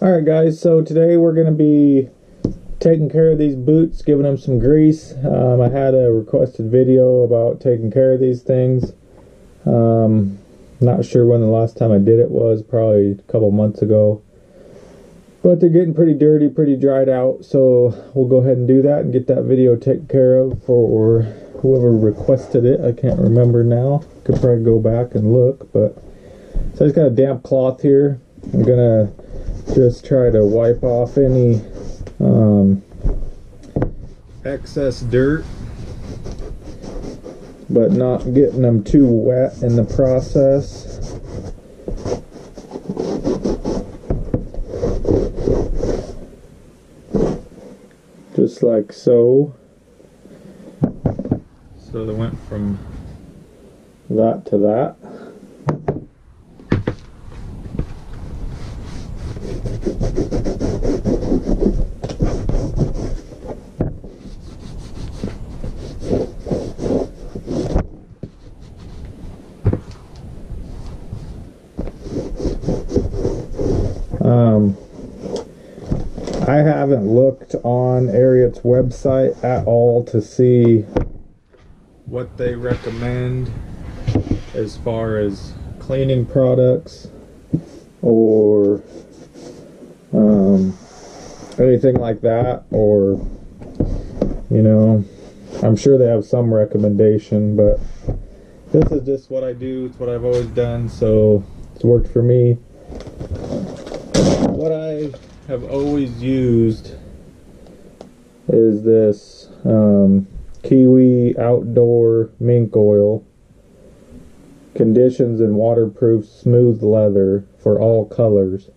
Alright guys, so today we're going to be taking care of these boots, giving them some grease. I had a requested video about taking care of these things. Not sure when the last time I did it was, probably a couple months ago. But they're getting pretty dirty, pretty dried out, so we'll go ahead and do that and get that video taken care of for whoever requested it. I can't remember now. Could probably go back and look, but so I just got a damp cloth here. I'm gonna just try to wipe off any excess dirt, but not getting them too wet in the process. Just like so. So they went from that to that. I haven't looked on Ariat's website at all to see what they recommend as far as cleaning products or anything like that, or you know, I'm sure they have some recommendation, but this is just what I do. It's what I've always done, so it's worked for me. What I have always used is this Kiwi Outdoor Mink Oil. Conditions in waterproof smooth leather for all colors.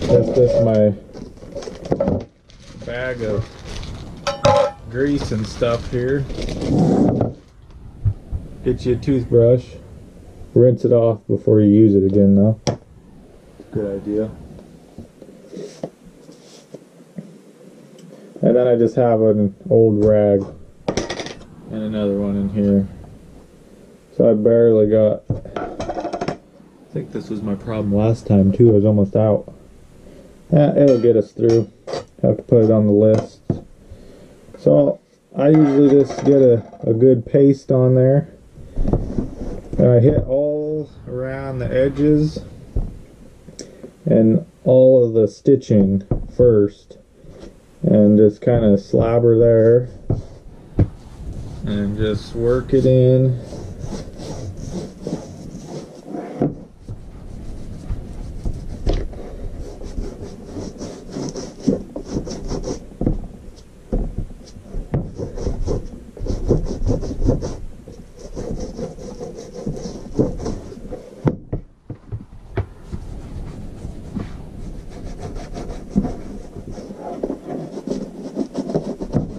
That's just my bag of grease and stuff here. Get you a toothbrush. Rinse it off before you use it again, though. Good idea. And then I just have an old rag and another one in here. So I barely got... I think this was my problem last time too. I was almost out. Yeah, it'll get us through. Have to put it on the list. So I usually just get a good paste on there. And I hit all around the edges and all of the stitching first, and just kind of slabber there and just work it in.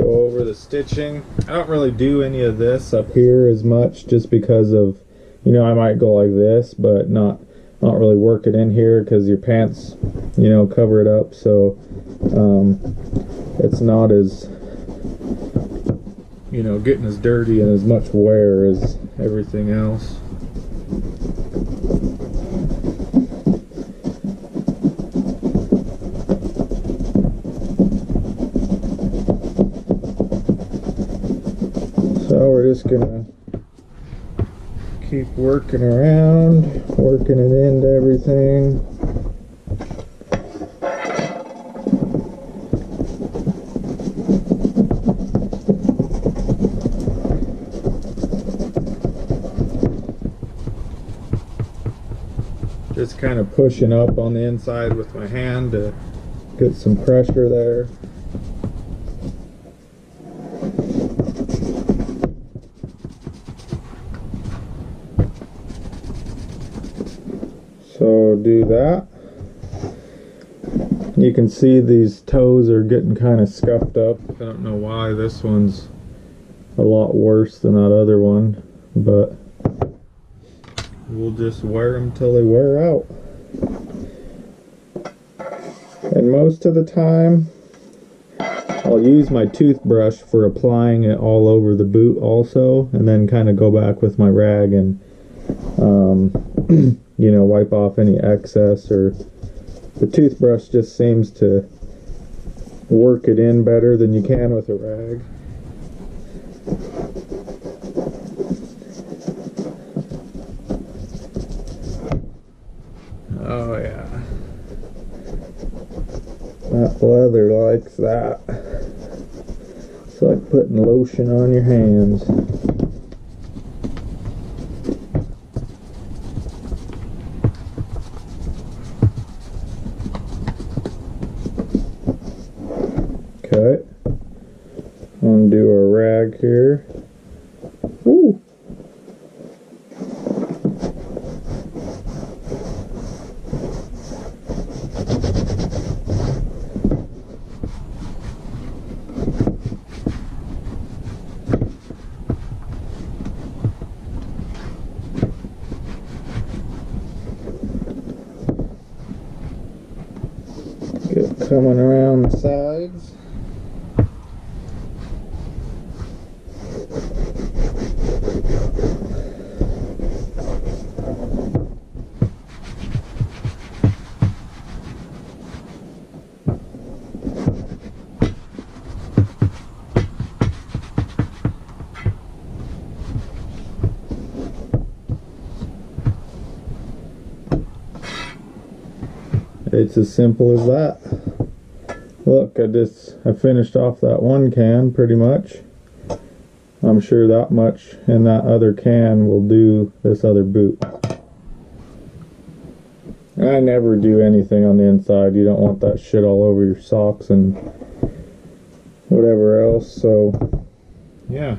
Over the stitching. I don't really do any of this up here as much, just because of, you know, I might go like this, but not really work it in here, because your pants, you know, cover it up, so it's not as, you know, getting as dirty and as much wear as everything else. So we're just gonna keep working around, working it into everything. Just kind of pushing up on the inside with my hand to get some pressure there. So do that. You can see these toes are getting kind of scuffed up. I don't know why. This one's a lot worse than that other one, but we'll just wear them till they wear out. And most of the time I'll use my toothbrush for applying it all over the boot also, and then kind of go back with my rag and You know, wipe off any excess, or the toothbrush just seems to work it in better than you can with a rag. Oh yeah, that leather likes that. It's like putting lotion on your hands. Okay, undo our rag here. Woo! Get coming around the sides. It's as simple as that. Look, I finished off that one can pretty much. I'm sure that much in that other can will do this other boot. I never do anything on the inside. You don't want that shit all over your socks and whatever else. So yeah,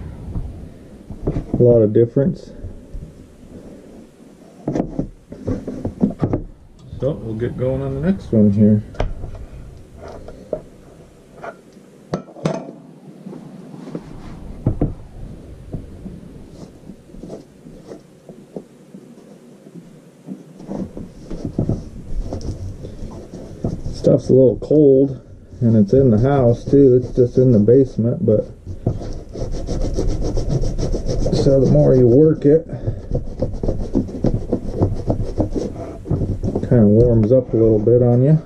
a lot of difference. So we'll get going on the next one here. Stuff's a little cold, and it's in the house too. It's just in the basement, but so the more you work it, kind of warms up a little bit on you.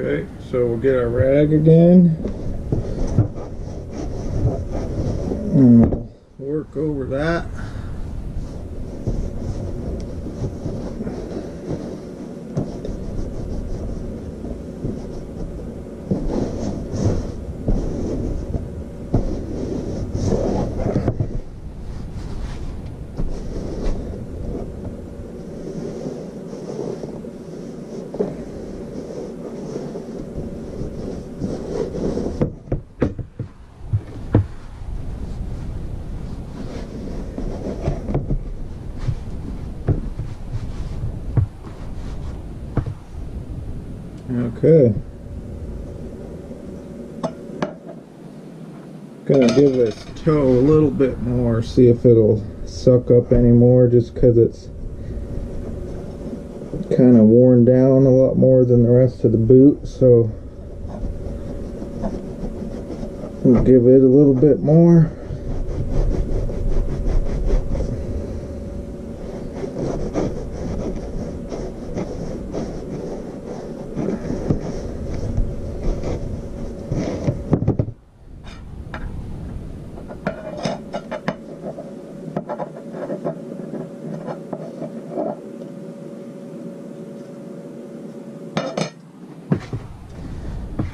Okay, so we'll get our rag again and we'll work over that. Okay. Gonna give this toe a little bit more, see if it'll suck up anymore, just because it's kind of worn down a lot more than the rest of the boot. So we'll give it a little bit more.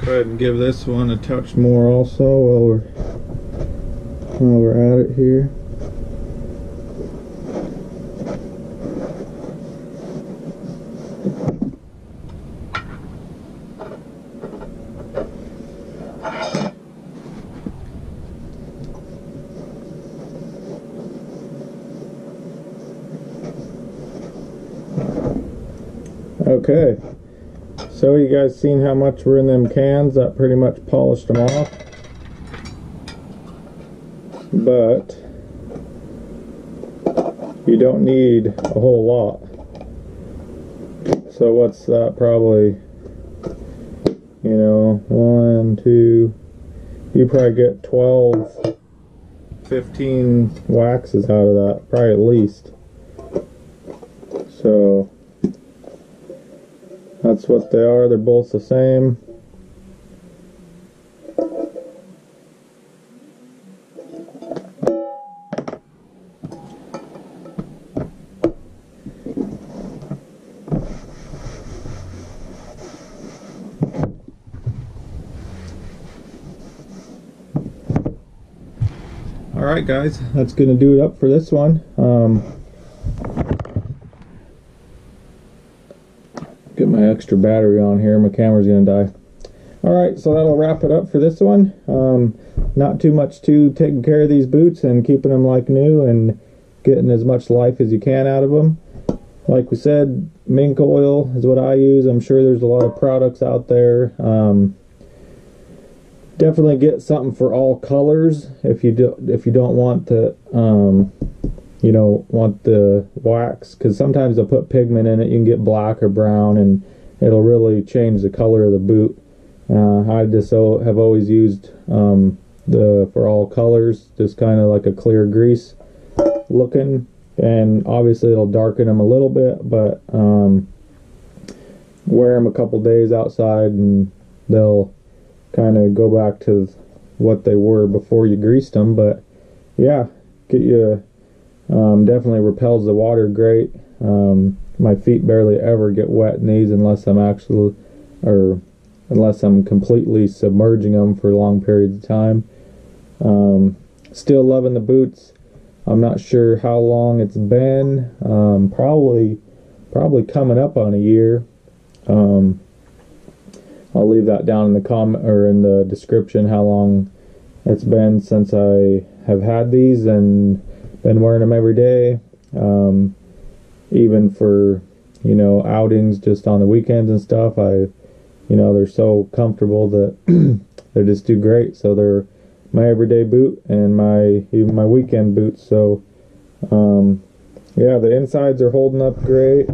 Go ahead and give this one a touch more also while we're at it here. Okay. So you guys seen how much were in them cans? That pretty much polished them off. But you don't need a whole lot. So what's that? Probably, you know, 1, 2, you probably get 12, 15 waxes out of that, probably at least. So that's what they are. They're both the same. Alright guys, that's going to do it up for this one. Get my extra battery on here, my camera's going to die. Alright, so that'll wrap it up for this one. Not too much to taking care of these boots and keeping them like new and getting as much life as you can out of them. Like we said, mink oil is what I use. I'm sure there's a lot of products out there. Definitely get something for all colors if you don't want the you know, want the wax, because sometimes they'll put pigment in it. You can get black or brown and it'll really change the color of the boot. I just have always used for all colors, just kind of like a clear grease looking, and obviously it'll darken them a little bit, but wear them a couple days outside and they'll kind of go back to what they were before you greased them. But yeah, get you definitely repels the water great. My feet barely ever get wet in these unless I'm completely submerging them for long periods of time. Still loving the boots. I'm not sure how long it's been. Probably coming up on a year. I'll leave that down in the comment or in the description how long it's been since I have had these and been wearing them every day. Even for, you know, outings just on the weekends and stuff. You know, they're so comfortable that they just do great. So they're my everyday boot and even my weekend boots. So yeah, the insides are holding up great.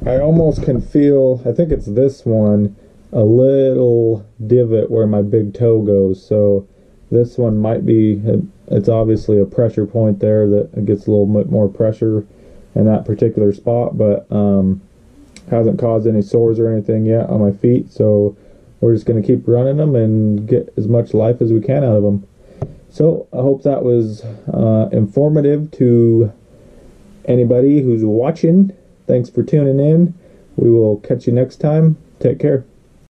I almost can feel, I think it's this one, a little divot where my big toe goes. So this one might be, it's obviously a pressure point there that it gets a little bit more pressure in that particular spot, but hasn't caused any sores or anything yet on my feet. So we're just going to keep running them and get as much life as we can out of them. So I hope that was informative to anybody who's watching. Thanks for tuning in. We will catch you next time. Take care.